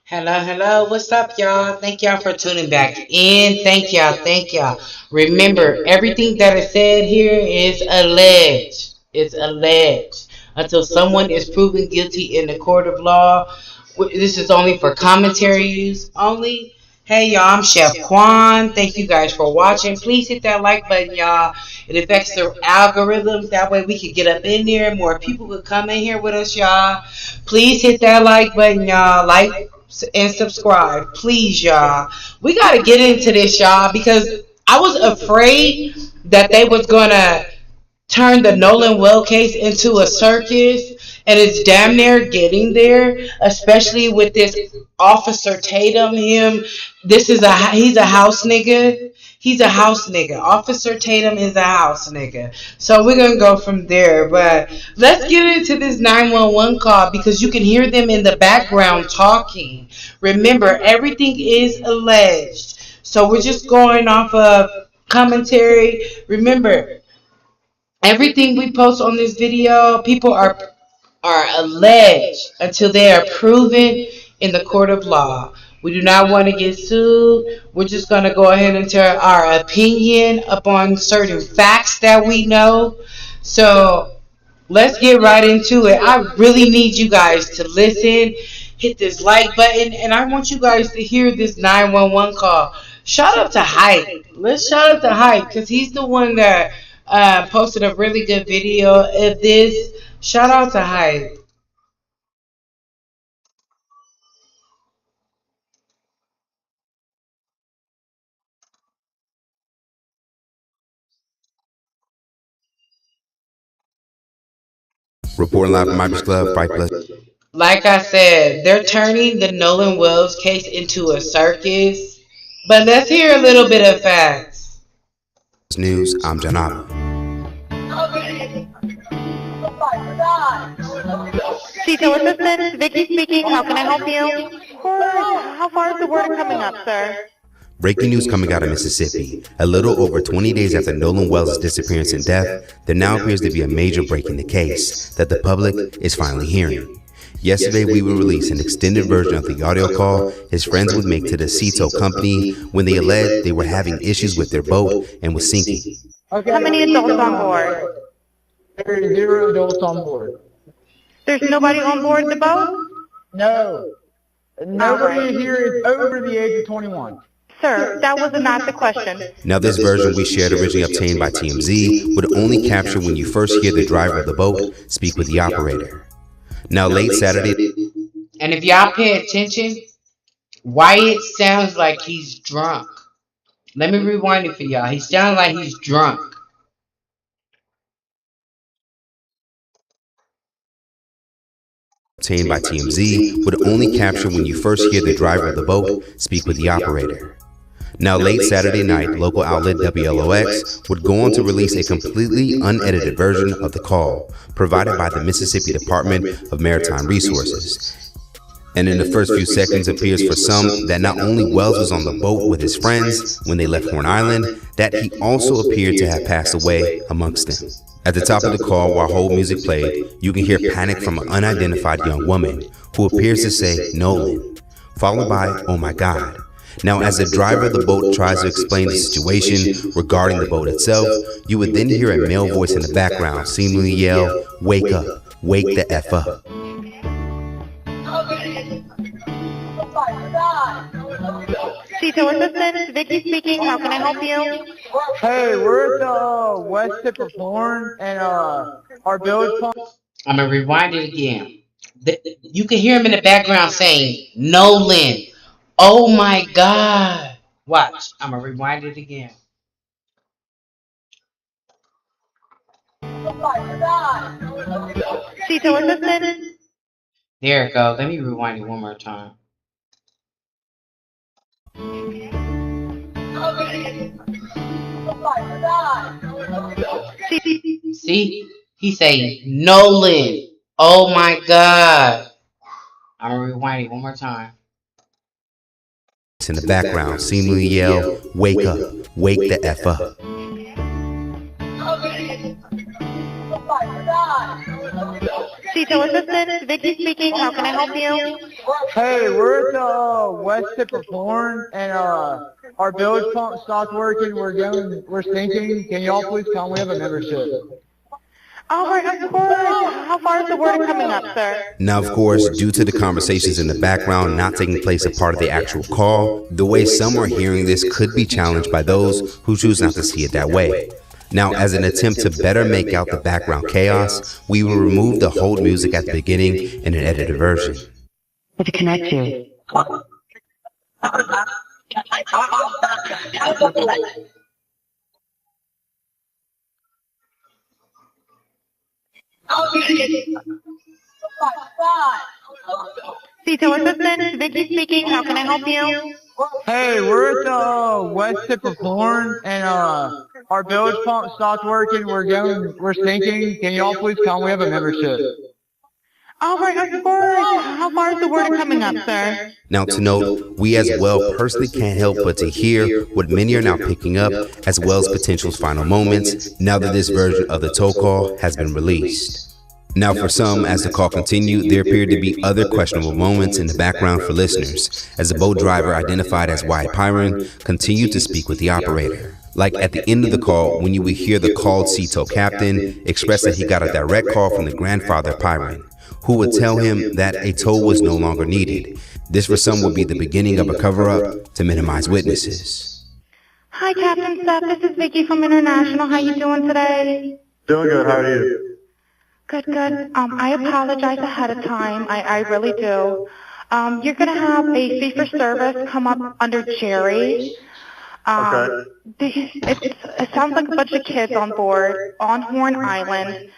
Hello, hello. What's up, y'all? Thank y'all for tuning back in. Thank y'all. Thank y'all. Remember, everything that is said here is alleged. It's alleged. Until someone is proven guilty in the court of law. This is only for commentary use only. Hey, y'all. I'm Chef Quan. Thank you guys for watching. Please hit that like button, y'all. It affects the algorithms. That way we could get up in there. More people could come in here with us, y'all. Please hit that like button, y'all. Like and subscribe, please, y'all. We got to get into this, y'all, because I was afraid that they was gonna turn the Nolan Well case into a circus, and it's damn near getting there, especially with this Officer Tatum. He's a house nigga. He's a house nigga. Officer Tatum is a house nigga. So we're gonna go from there. But let's get into this 911 call because you can hear them in the background talking. Remember, everything is alleged. So we're just going off of commentary. Remember, everything we post on this video, people are alleged until they are proven in the court of law. We do not want to get sued. We're just going to go ahead and tell our opinion upon certain facts that we know. So let's get right into it. I really need you guys to listen, hit this like button, and I want you guys to hear this 911 call. Shout out to Hype. Let's shout out to Hype because he's the one that posted a really good video of this. Shout out to Hype. Reporting live from Midas Club, Fight Plus Like I said, they're turning the Nolan Wells case into a circus. But let's hear a little bit of facts. News. I'm Janava. Detail assistant, Vicky speaking. How can I help you? Of course. How far is the word coming up, sir? Breaking news coming out of Mississippi. A little over 20 days after Nolan Wells' disappearance and death, there now appears to be a major break in the case that the public is finally hearing. Yesterday, we would release an extended version of the audio call his friends would make to the Cito company when they alleged they were having issues with their boat and was sinking. Okay, how many adults on board? There are 0 adults on board. There's nobody on board the boat? No. Nobody here is over the age of 21. Sir, that was not the question. Now, this version we shared originally obtained by TMZ would only capture when you first hear the driver of the boat speak with the operator. Now, late Saturday, And if y'all pay attention, Wyatt sounds like he's drunk. Let me rewind it for y'all. He sounds like he's drunk. obtained by TMZ would only capture when you first hear the driver of the boat speak with the operator. Now, late Saturday night, local outlet WLOX would go on to release a completely unedited version of the call provided by the Mississippi Department of Maritime Resources. And in the first few seconds appears for some that not only Wells was on the boat with his friends when they left Horn Island, that he also appeared to have passed away amongst them. At the top of the call, while hold music played, you can hear panic from an unidentified young woman who appears to say Nolan, followed by, "Oh my God." Now, as the driver of the boat tries to explain the situation regarding the boat itself, you would then hear a male voice in the background seemingly yell, "Wake up, wake the F up." Detail assistant, Vicky speaking. How can I help you? Hey, we're at the west tip of Horn, and our village pump. I'm going to rewind it again. You can hear him in the background saying, Nolan. Oh my God. Watch. I'm going to rewind it again. Detail assistant. There it goes. Let me rewind it one more time. See? He say Nolan. Oh my God. I'm going to rewind it one more time. In the background seemingly yell, "Wake up, wake the F up." Detail assistant, Vicky speaking. How can I help you? Hey, we're at the west tip of Horn, and our bilge pump stopped working. We're sinking. Can y'all please come? We have a membership. All right, of course. How far is the water coming up, sir? Now, of course, due to the conversations in the background not taking place a part of the actual call, the way some are hearing this could be challenged by those who choose not to see it that way. Now, as an attempt to better make out the background chaos, we will remove the hold music at the beginning in an edited version. To connect you. Detail assistant, Vicky speaking. How can I help you? Hey, we're at the west tip of Horn, and our bilge pump stopped working. We're sinking. Can y'all please come? We have a membership. All right, of course. How far is the water coming up, sir? Now, to note, we as well personally can't help but to hear what many are now picking up, as well as potential's final moments, now that this version of the tow call has been released. Now, for some, as the call continued, there appeared to be other questionable moments in the background for listeners, as the boat driver identified as Wyatt Pyron continued to speak with the operator. Like at the end of the call, when you would hear the called sea tow captain express that he got a direct call from the grandfather Pyron, who would tell him that a tow was no longer needed. This for some would be the beginning of a cover-up to minimize witnesses. Hi, Captain Steph. This is Vicky from International. How you doing today? Doing good. How are you? Good, good. I apologize ahead of time. I really do. You're going to have a fee for service come up under Jerry. Okay. It sounds like a bunch of kids on board on Horn Island.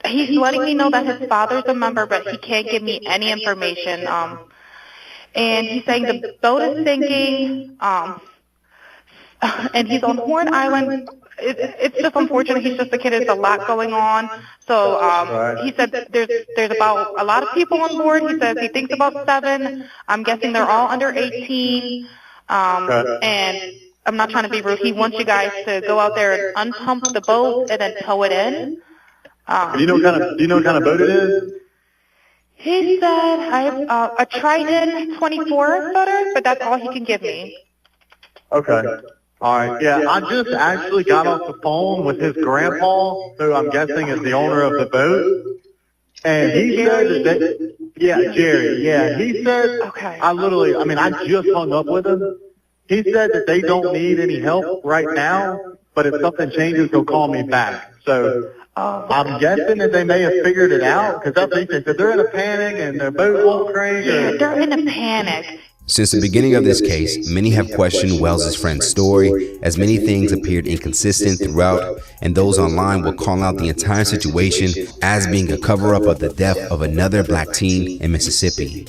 He's letting me know that his father's a member, but he can't give me any information. And he's saying the boat is sinking, and he's on Horn Island. It's just unfortunate. He's just a kid. There's a lot going on. So he said that there's about a lot of people on board. He says he thinks about 7. I'm guessing they're all under 18. And I'm not trying to be rude. He wants you guys to go out there and unpump the boat and then tow it in. Do you know what kind of boat it is? He said I have a Triton 24 footer, but that's all he can give me. Okay. All right. Yeah, I just actually got off the phone with his grandpa, who I'm guessing is the owner of the boat. And he said that Jerry. Yeah, he said, Okay. I just hung up with him. He said that they don't need any help right now, but if something changes, he'll call me back. So I'm guessing that they may have figured it out, because that's what he said. They're in a panic and their boat won't crank. Yeah, they're in a panic. Since the beginning of this case, many have questioned Wells' friend's story, as many things appeared inconsistent throughout, and those online will call out the entire situation as being a cover-up of the death of another black teen in Mississippi.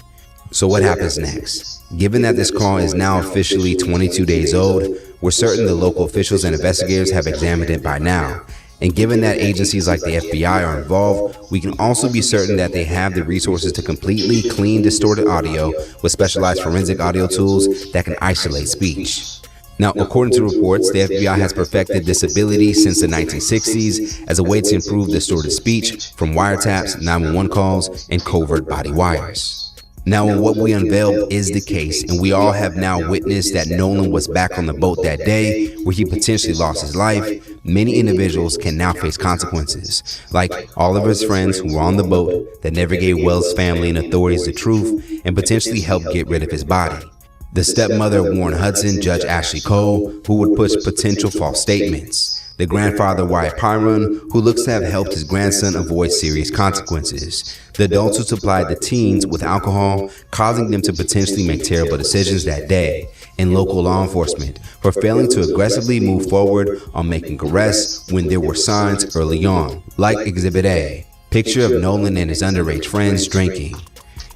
So what happens next? Given that this call is now officially 22 days old, we're certain the local officials and investigators have examined it by now. And given that agencies like the FBI are involved, we can also be certain that they have the resources to completely clean distorted audio with specialized forensic audio tools that can isolate speech. Now, according to reports, the FBI has perfected this ability since the 1960s as a way to improve distorted speech from wiretaps, 911 calls, and covert body wires. Now, what we unveiled is the case, and we all have now witnessed that Nolan was back on the boat that day where he potentially lost his life. Many individuals can now face consequences, like all of his friends who were on the boat that never gave Wells' family and authorities the truth and potentially helped get rid of his body. The stepmother of Warren Hudson, Judge Ashley Cole, who would push potential false statements. The grandfather Wyatt Pyron, who looks to have helped his grandson avoid serious consequences. The adults who supplied the teens with alcohol, causing them to potentially make terrible decisions that day. And local law enforcement for failing to aggressively move forward on making arrests when there were signs early on, like Exhibit A, picture of Nolan and his underage friends drinking.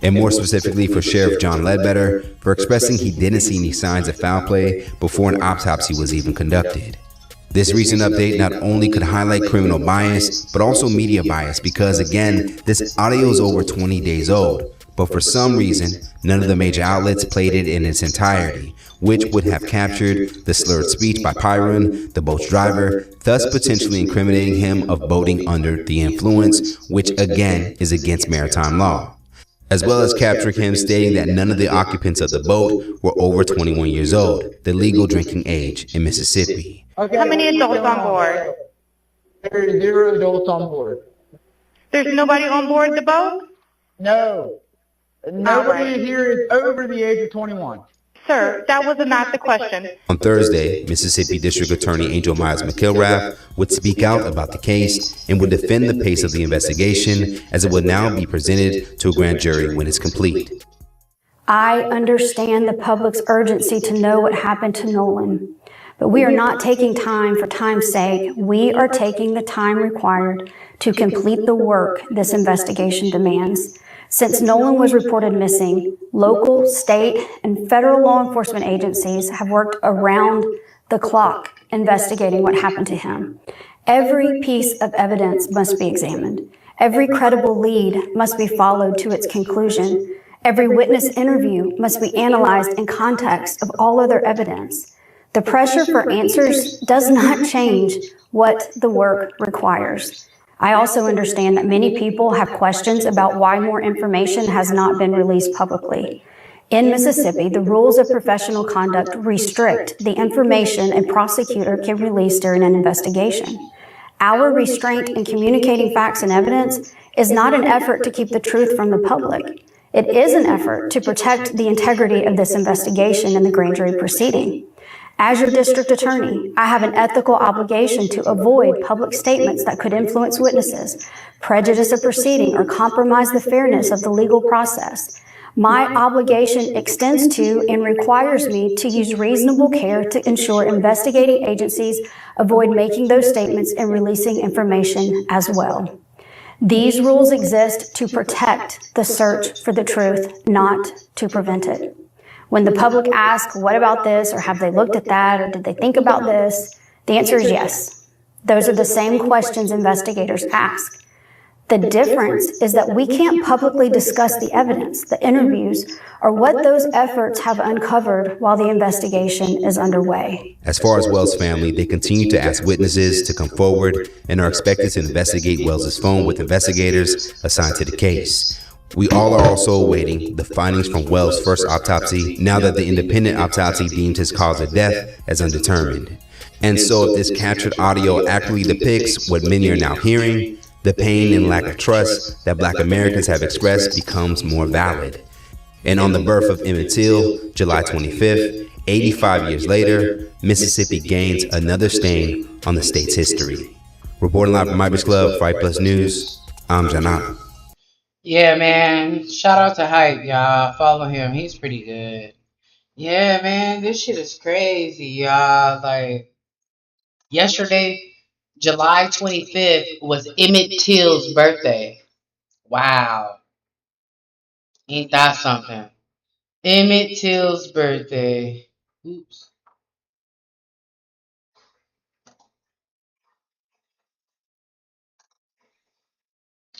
And more specifically for Sheriff John Ledbetter for expressing he didn't see any signs of foul play before an autopsy was even conducted. This recent update not only could highlight criminal bias, but also media bias because, again, this audio is over 20 days old. but for some reason, none of the major outlets played it in its entirety, which would have captured the slurred speech by Pyron, the boat's driver, thus potentially incriminating him of boating under the influence, which again is against maritime law, as well as capturing him stating that none of the occupants of the boat were over 21 years old, the legal drinking age in Mississippi. How many adults on board? There are 0 adults on board. There's nobody on board the boat? No. Nobody here is over the age of 21. Sir, that was not the question. On Thursday, Mississippi District Attorney Angel Myers McIlrath would speak out about the case and would defend the pace of the investigation as it would now be presented to a grand jury when it's complete. I understand the public's urgency to know what happened to Nolan, but we are not taking time for time's sake. We are taking the time required to complete the work this investigation demands. Since Nolan was reported missing, local, state, and federal law enforcement agencies have worked around the clock investigating what happened to him. Every piece of evidence must be examined. Every credible lead must be followed to its conclusion. Every witness interview must be analyzed in context of all other evidence. The pressure for answers does not change what the work requires. I also understand that many people have questions about why more information has not been released publicly. In Mississippi, the rules of professional conduct restrict the information a prosecutor can release during an investigation. Our restraint in communicating facts and evidence is not an effort to keep the truth from the public. It is an effort to protect the integrity of this investigation and the grand jury proceeding. As your district attorney, I have an ethical obligation to avoid public statements that could influence witnesses, prejudice a proceeding, or compromise the fairness of the legal process. My obligation extends to and requires me to use reasonable care to ensure investigating agencies avoid making those statements and releasing information as well. These rules exist to protect the search for the truth, not to prevent it. When the public asks, what about this, or have they looked at that, or did they think about this? The answer is yes. Those are the same questions investigators ask. The difference is that we can't publicly discuss the evidence, the interviews, or what those efforts have uncovered while the investigation is underway. As far as Wells' family, they continue to ask witnesses to come forward and are expected to investigate Wells' phone with investigators assigned to the case. We all are also awaiting the findings from Wells' first autopsy now that the independent autopsy deemed his cause of death as undetermined. And so if this captured audio accurately depicts what many are now hearing, the pain and lack of trust that Black Americans have expressed becomes more valid. And on the birth of Emmett Till, July 25th, 85 years later, Mississippi gains another stain on the state's history. Reporting live from Ibis Club, Fight Plus News, I'm Janat. Yeah, man. Shout out to Hype, y'all. Follow him. He's pretty good. Yeah, man. This shit is crazy, y'all. Like, yesterday, July 25th, was Emmett Till's birthday. Wow. Ain't that something? Emmett Till's birthday. Oops.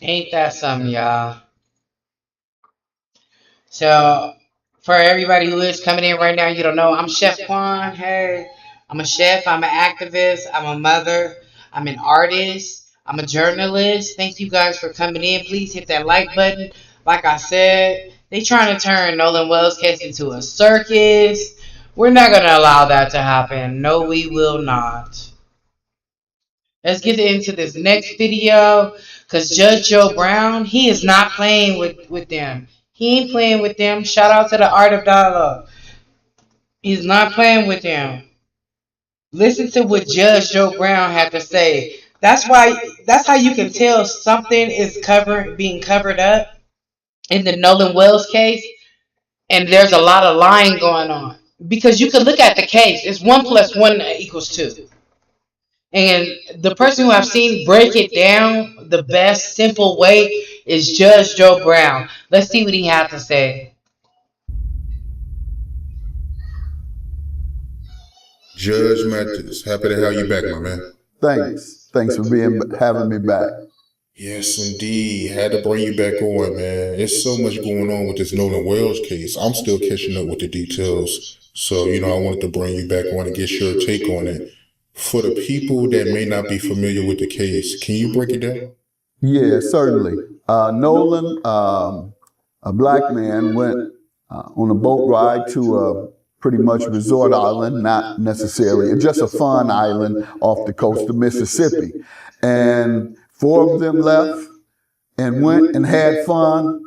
Ain't that something, y'all? So, for everybody who is coming in right now, you don't know, I'm Chef Quan. Hey, I'm a chef, I'm an activist, I'm a mother, I'm an artist, I'm a journalist. Thank you guys for coming in. Please hit that like button. Like I said, they trying to turn Nolan Wells case into a circus. We're not going to allow that to happen. No, we will not. Let's get into this next video, because Judge Joe Brown, he is not playing with them. He ain't playing with them. Shout out to the Art of Dialogue. He's not playing with them. Listen to what Judge Joe Brown had to say. That's how you can tell something is being covered up in the Nolan Wells case, and there's a lot of lying going on. Because you can look at the case. It's 1 + 1 = 2. And the person who I've seen break it down the best, simple way is Judge Joe Brown. Let's see what he had to say. Judge Matthews, happy to have you back, my man. Thanks for having me back. Yes, indeed. Had to bring you back on, man. It's so much going on with this Nolan Wells case. I'm still catching up with the details. So, I wanted to bring you back on and get your take on it. For the people that may not be familiar with the case, can you break it down? Yeah, certainly. Nolan, a black man, went on a boat ride to a pretty much resort island, not necessarily, just a fun island off the coast of Mississippi. And 4 of them left and went and had fun,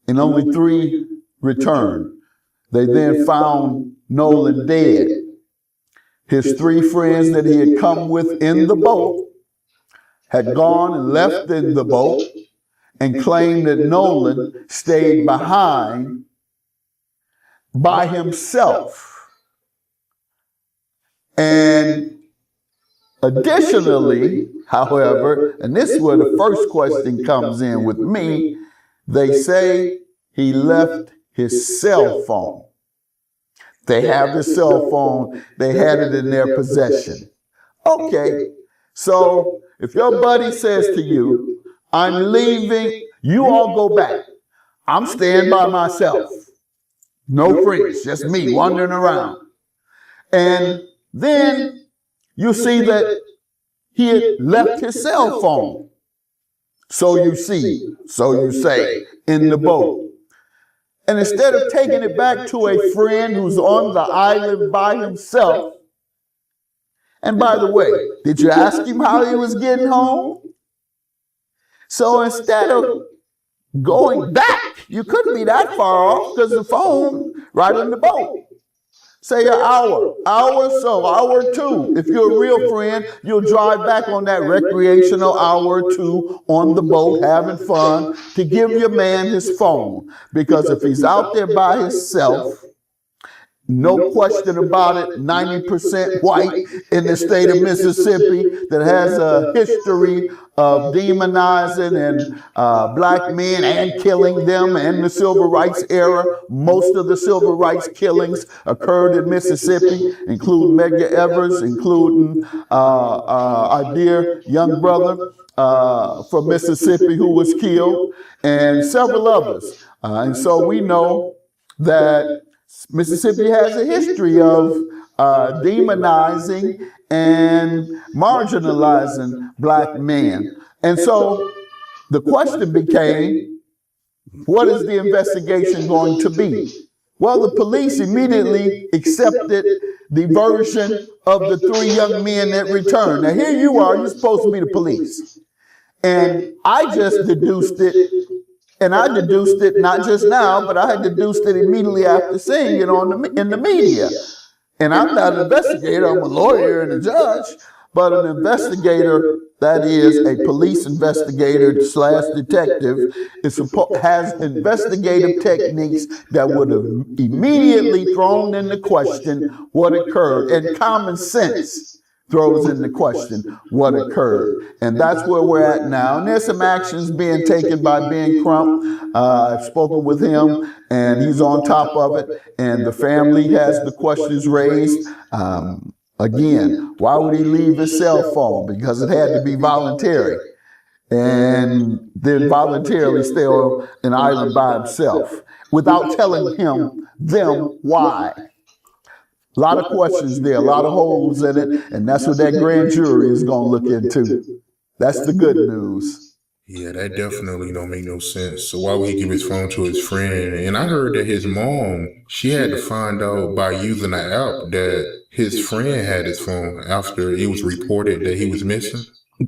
and only 3 returned. They then found Nolan dead. His 3 friends that he had come with in the boat had gone and left in the boat and claimed that Nolan stayed behind by himself. And additionally, however, and this is where the first question comes in with me, they say he left his cell phone. They have his cell phone, they had it in their possession. Okay, so if your buddy says to you, I'm leaving, you all go back. I'm staying by myself. No friends, just me wandering around. And then you see that he had left his cell phone. So you say, in the boat. And instead of taking it back to a friend who's on the island by himself, and by the way, did you ask him how he was getting home? So instead of going back, you couldn't be that far off because the phone right in the boat. Say an hour or 2. If you're a real friend, you'll drive back on that recreational hour or 2 on the boat having fun to give your man his phone. Because if he's out there by himself, no question about it, 90% white in the state of Mississippi that has a history of demonizing and black men and killing them in the civil rights era. Most of the civil rights killings occurred in Mississippi, including Medgar Evers, including our dear young brother from Mississippi who was killed, and several others. And so we know that Mississippi has a history of demonizing and marginalizing black men. And so the question became, what is the investigation going to be? Well, the police immediately accepted the version of the 3 young men that returned. Now here you are, you're supposed to be the police. And I just deduced it. And I deduced it not just now, but I had deduced it immediately after seeing it in the media. And I'm not an investigator, I'm a lawyer and a judge, but an investigator, that is a police investigator / detective, has investigative techniques that would have immediately thrown into question what occurred. And common sense throws into question what occurred. And that's where we're at now. And there's some actions being taken by Ben Crump. I've spoken with him, and he's on top of it. And the family has the questions raised. Again, why would he leave his cell phone? Because it had to be voluntary. And then voluntarily stay on an island by himself without telling them why. A lot of questions there, a lot of holes in it, and that's what that grand jury is going to look into. That's the good news. Yeah, that definitely don't make no sense. So why would he give his phone to his friend? And I heard that his mom, she had to find out by using an app that his friend had his phone after it was reported that he was missing.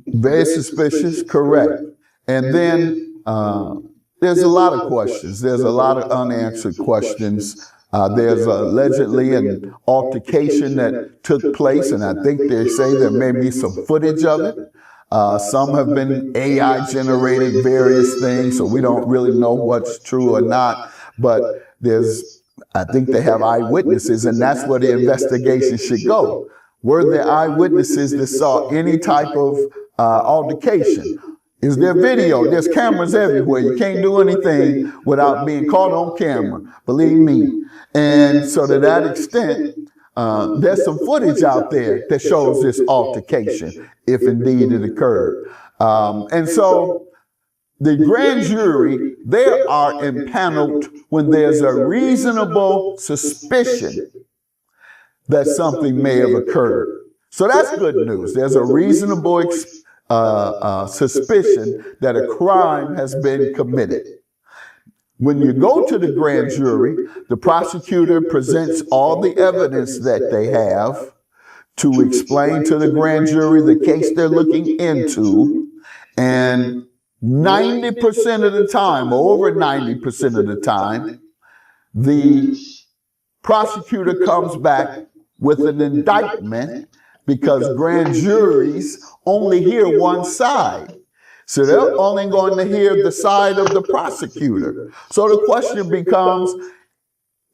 Very suspicious, correct. And then there's a lot of questions. There's a lot of unanswered questions. There's allegedly an altercation that took place, and I think they say there may be some footage of it. Some have been AI generated various things, so we don't really know what's true or not. But I think they have eyewitnesses, and that's where the investigation should go. Were there eyewitnesses that saw any type of altercation? Is there video? There's cameras everywhere. You can't do anything without being caught on camera, believe me. And so to that extent, there's some footage out there that shows this altercation, if indeed it occurred. And so the grand jury, they are impaneled when there's a reasonable suspicion that something may have occurred. So that's good news. There's a reasonable suspicion that a crime has been committed. When you go to the grand jury, the prosecutor presents all the evidence that they have to explain to the grand jury the case they're looking into, and 90% of the time, over 90% of the time, the prosecutor comes back with an indictment because grand juries only hear one side. So they're only going to hear the side of the prosecutor. So the question becomes,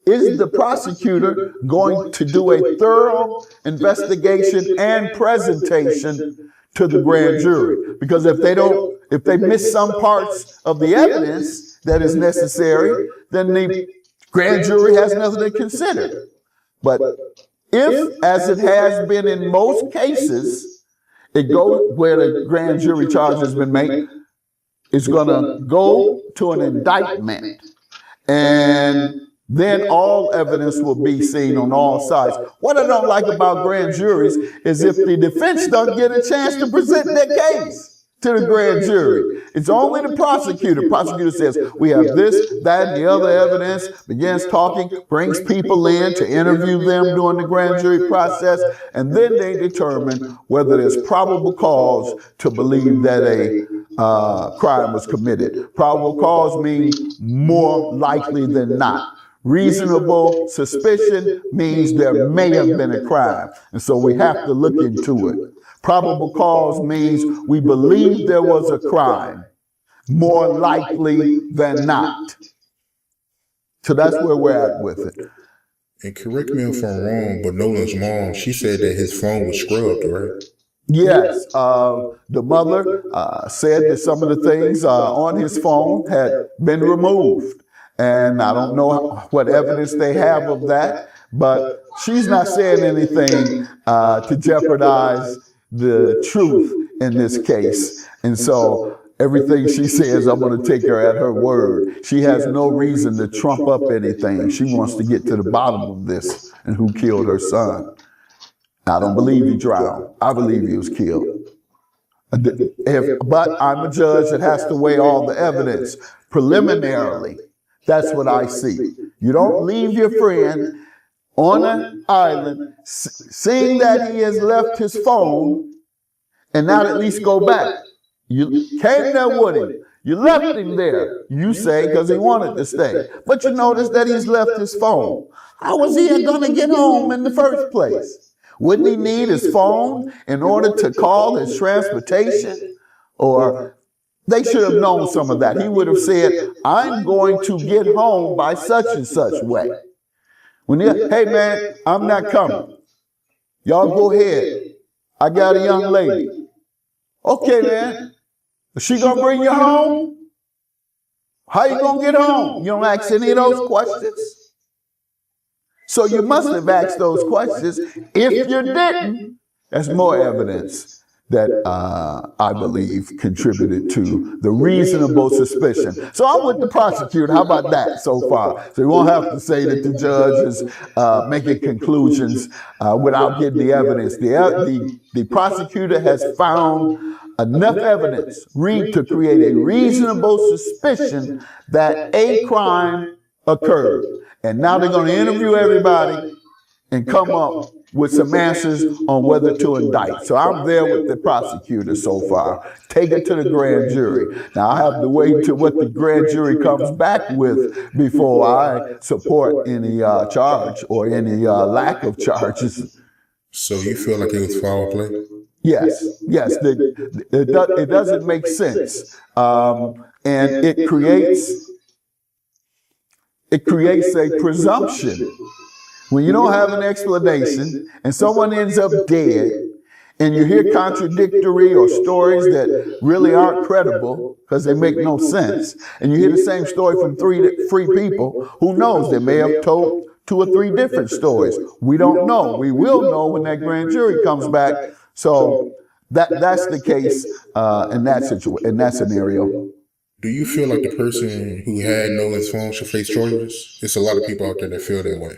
is the prosecutor going to do a thorough investigation and presentation to the grand jury? Because if they miss some parts of the evidence that is necessary, then the grand jury has nothing to consider. But if, as it has been in most cases, it goes where the grand jury charge has been made, it's going to go to an indictment, and then all evidence will be seen on all sides. What I don't like about grand juries is if the defense don't get a chance to present their case to the grand jury. It's only the prosecutor. Prosecutor says, we have this, that, and the other evidence, begins talking, brings people in to interview them during the grand jury process, and then they determine whether there's probable cause to believe that a crime was committed. Probable cause means more likely than not. Reasonable suspicion means there may have been a crime, and so we have to look into it. Probable cause means we believe there was a crime, more likely than not. So that's where we're at with it. And correct me if I'm wrong, but Nolan's mom, she said that his phone was scrubbed, right? Yes, the mother said that some of the things on his phone had been removed. And I don't know what evidence they have of that, but she's not saying anything to jeopardize the truth in this case. And so everything she says, I'm going to take her at her word. She has no reason to trump up anything. She wants to get to the bottom of this and who killed her son. I don't believe he drowned. I believe he was killed. But I'm a judge that has to weigh all the evidence. Preliminarily, that's what I see. You don't leave your friend on an island, seeing that he has left his phone, and not at least go back. You came there with him. You left him there, you say, because he wanted to stay. But you notice that he's left his phone. How was he going to get home in the first place? Wouldn't he need his phone in order to call his transportation? Or they should have known some of that. He would have said, I'm going to get home by such and such way. Hey man, I'm not coming. Y'all go ahead. I got a young lady. Okay, man. Is she gonna bring you home? How you gonna get home? You don't ask any of those questions? So you must have asked those questions. If you didn't, that's more evidence that I believe contributed to the reasonable suspicion. So I'm with the prosecutor. How about that so far? So you won't have to say that the judge is making conclusions without getting the evidence. The prosecutor has found enough evidence to create a reasonable suspicion that a crime occurred. And now they're going to interview everybody and come up with some answers on whether to indict. So I'm there with the prosecutor so far. Take it to the grand jury. Now I have to wait till what the grand jury comes back with before I support any charge or any lack of charges. So you feel like it was foul play? Yes. It doesn't make sense. And it creates a presumption. When you don't have an explanation and someone ends up dead and you hear contradictory or stories that really aren't credible because they make no sense, and you hear the same story from three people, who knows? They may have told 2 or 3 different stories. We don't know. We will know when that grand jury comes back. So that's the case in that scenario. Do you feel like the person who had Nolan's phone should face charges? It's a lot of people out there that feel that way.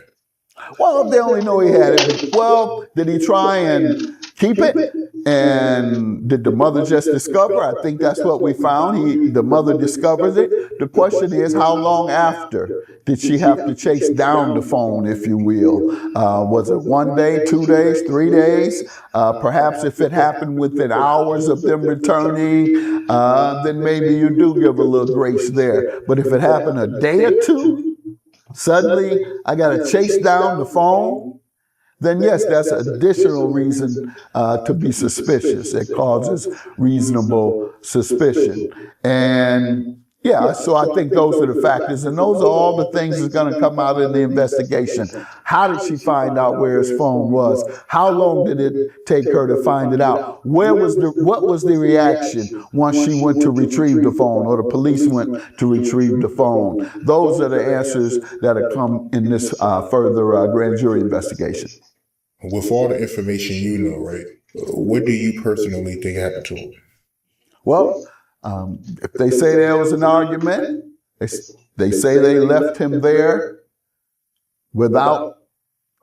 Well, they only know he had it. Well, did he try and keep it? And did the mother just discover? I think that's what we found. The mother discovers it. The question is, how long after did she have to chase down the phone, if you will? Was it 1 day, 2 days, 3 days? Perhaps if it happened within hours of them returning, then maybe you do give a little grace there. But if it happened a day or two, suddenly I got to chase down the phone, then yes, that's additional reason to be suspicious. It causes reasonable suspicion. And yeah, so I think those are the factors, and those are all the things that's going to come out in the investigation. How did she find out where his phone was? How long did it take her to find it out? What was the reaction once she went to retrieve the phone, or the police went to retrieve the phone? Those are the answers that have come in this further grand jury investigation. With all the information you know, right, what do you personally think happened to him? Well, if they say there was an argument, they say they left him there without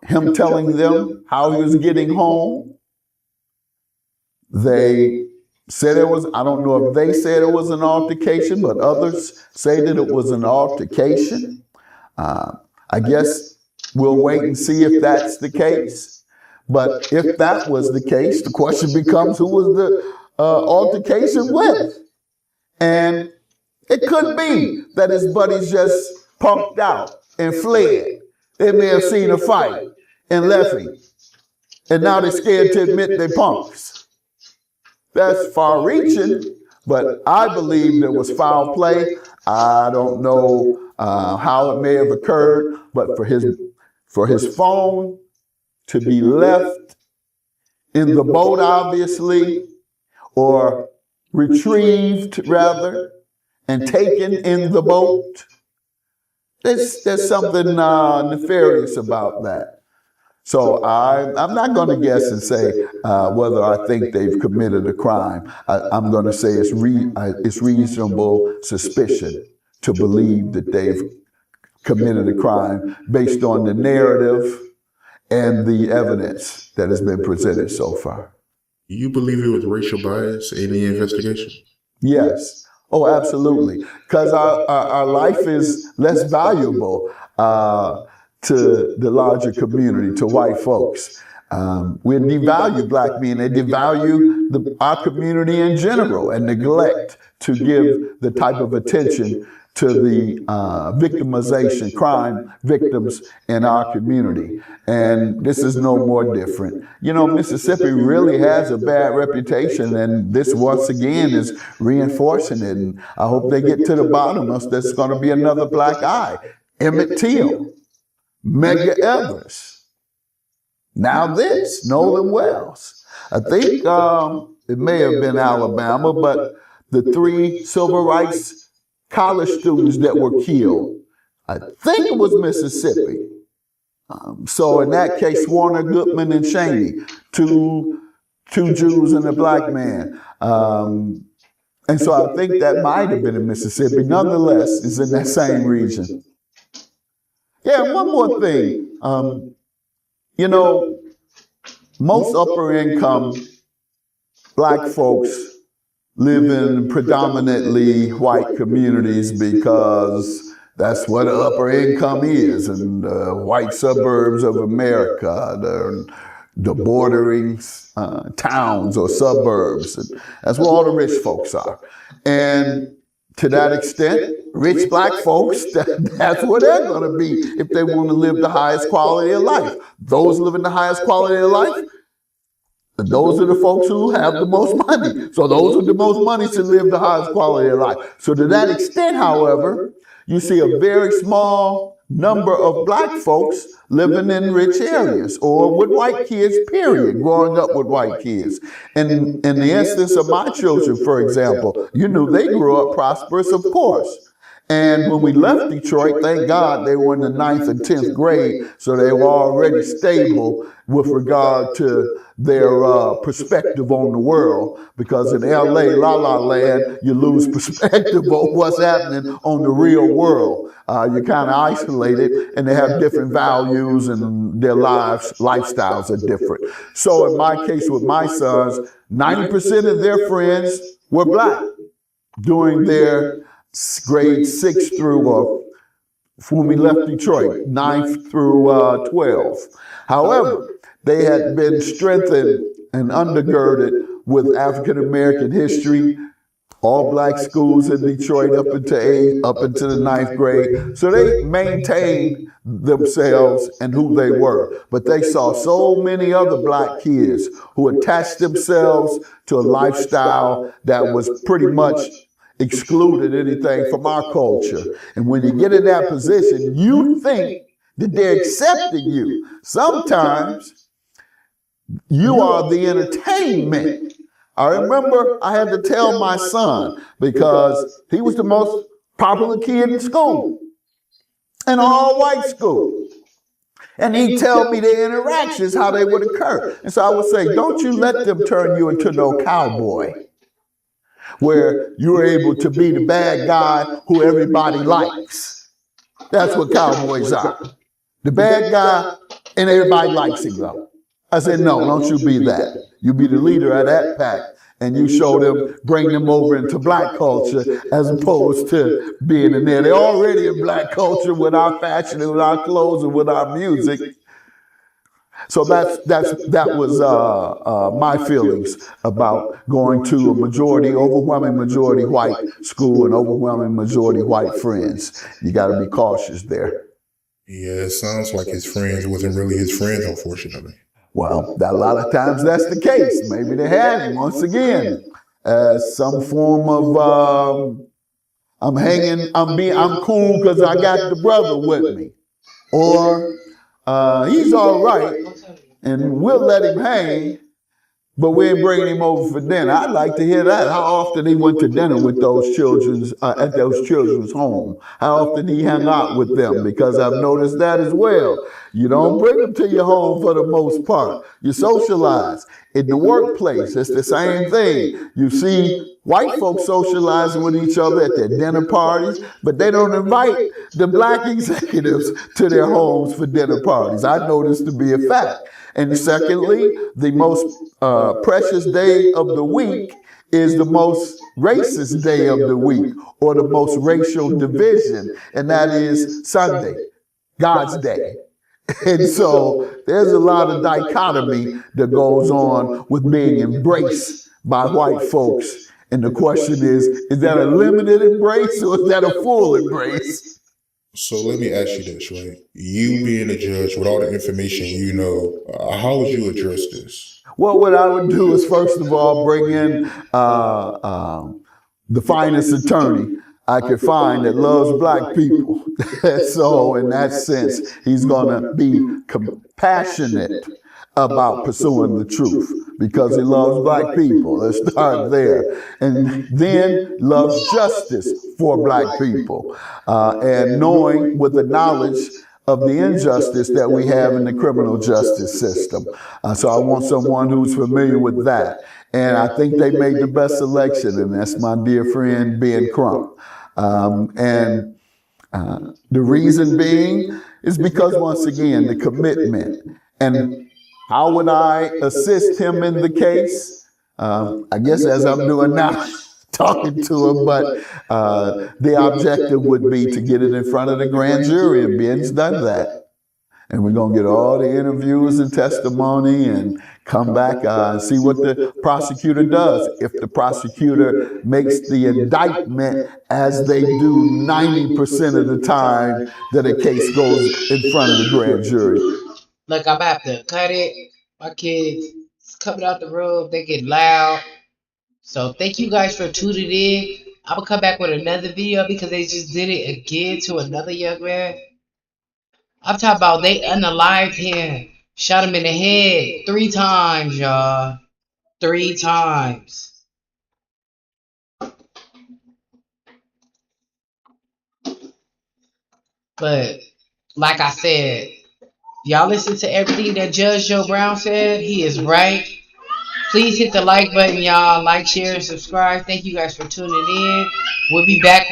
him telling them how he was getting home. They said it was, I don't know if they said it was an altercation, but others say that it was an altercation. I guess we'll wait and see if that's the case. But if that was the case, the question becomes, who was the altercation with? And it could be that his buddies just punked out and fled. They may have seen a fight and left him. And now they're scared to admit they're punks. That's far-reaching, but I believe there was foul play. I don't know how it may have occurred, but for his phone to be left in the boat, obviously, or retrieved, rather, and taken in the boat, there's something nefarious about that. So I'm not going to guess and say whether I think they've committed a crime. I'm going to say it's reasonable suspicion to believe that they've committed a crime based on the narrative and the evidence that has been presented so far. You believe it was racial bias in the investigation? Yes. Oh, absolutely. Because our life is less valuable to the larger community, to white folks. We devalue black men. They devalue our community in general and neglect to give the type of attention to the victimization, crime victims in our community. And this is no more different. You know, Mississippi really has a bad reputation, and this once again is reinforcing it. And I hope they get to the bottom of there's going to be another black eye. Emmett Till, Medgar Evers. Now this, Nolan Wells. I think it may have been Alabama, but the 3 civil rights college students that were killed, I think it was Mississippi. So in that case, Warner, Goodman, and Cheney, two Jews and a black man. And so I think that might have been in Mississippi. Nonetheless, it's in that same region. Yeah, and one more thing. You know, most upper income black folks live in predominantly white communities because that's what upper income is, in the white suburbs of America, the bordering towns or suburbs. And that's where all the rich folks are. And to that extent, rich black folks, that's where they're going to be if they want to live the highest quality of life. Those living the highest quality of life, those are the folks who have the most money. So those with the most money should live the highest quality of life. So to that extent, however, you see a very small number of black folks living in rich areas or with white kids, period, growing up with white kids. And in the instance of my children, for example, you knew they grew up prosperous, of course. And when we left Detroit, thank God they were in the 9th and 10th grade, so they were already stable with regard to their perspective on the world. Because in LA, La La Land, you lose perspective on what's happening on the real world. You're kind of isolated, and they have different values, and their lifestyles are different. So in my case with my sons, 90% of their friends were black during their grade 6 through, when we left Detroit, 9th through 12. However, they had been strengthened and undergirded with African American history, all black schools in Detroit up into the 9th grade. So they maintained themselves and who they were. But they saw so many other black kids who attached themselves to a lifestyle that was pretty much excluded anything from our culture. And when you get in that position, you think that they're accepting you. Sometimes you are the entertainment. I remember I had to tell my son, because he was the most popular kid in school, an all-white school. And he'd tell me the interactions, how they would occur. And so I would say, don't you let them turn you into no cowboy, where you're able to be the bad guy who everybody likes. That's what cowboys are. The bad guy, and everybody likes him, though. I said, no, don't you be that. You be the leader of that pack, and you show them, bring them over into black culture, as opposed to being in there. They're already in black culture with our fashion and with our clothes and with our music. So that was my feelings about going to a overwhelming majority white school and overwhelming majority white friends. You got to be cautious there. Yeah, it sounds like his friends wasn't really his friends, unfortunately. Well, a lot of times that's the case. Maybe they had him once again as some form of I'm cool because I got the brother with me, or he's all right and we'll let him hang, but we ain't bringing him over for dinner. I'd like to hear that. How often he went to dinner with those children's at those children's home? How often he hung out with them? Because I've noticed that as well. You don't bring them to your home for the most part. You socialize. In the workplace, it's the same thing. You see white folks socializing with each other at their dinner parties, but they don't invite the black executives to their homes for dinner parties. I know this to be a fact. And secondly, the most precious day of the week is the most racist day of the week, or the most racial division, and that is Sunday, God's day. And so there's a lot of dichotomy that goes on with being embraced by white folks. And the question is that a limited embrace, or is that a full embrace? So let me ask you this, right? You being a judge with all the information you know, how would you address this? Well, what I would do is, first of all, bring in the finest attorney I could find that loves black people. So in that sense, he's going to be compassionate about pursuing the truth, because he loves black people. Let's start there. And then loves justice for black people, and knowing with the knowledge of the injustice that we have in the criminal justice system. So I want someone who's familiar with that. And I think they made the best selection, and that's my dear friend, Ben Crump. The reason being is because, once again, the commitment. And how would I assist him in the case? I guess as I'm doing now, talking to him, but the objective would be to get it in front of the grand jury, and Ben's done that. And we're going to get all the interviews and testimony and come back and see what the prosecutor does. If the prosecutor makes the indictment, as they do 90% of the time that a case goes in front of the grand jury. Look, I'm about to cut it. My kids is coming out the room. They get loud. So thank you guys for tuning in. I'm going to come back with another video because they just did it again to another young man. I'm talking about they unalived him. Shot him in the head 3 times, y'all. 3 times. But like I said, y'all listen to everything that Judge Joe Brown said. He is right. Please hit the like button, y'all. Like, share, and subscribe. Thank you guys for tuning in. We'll be back.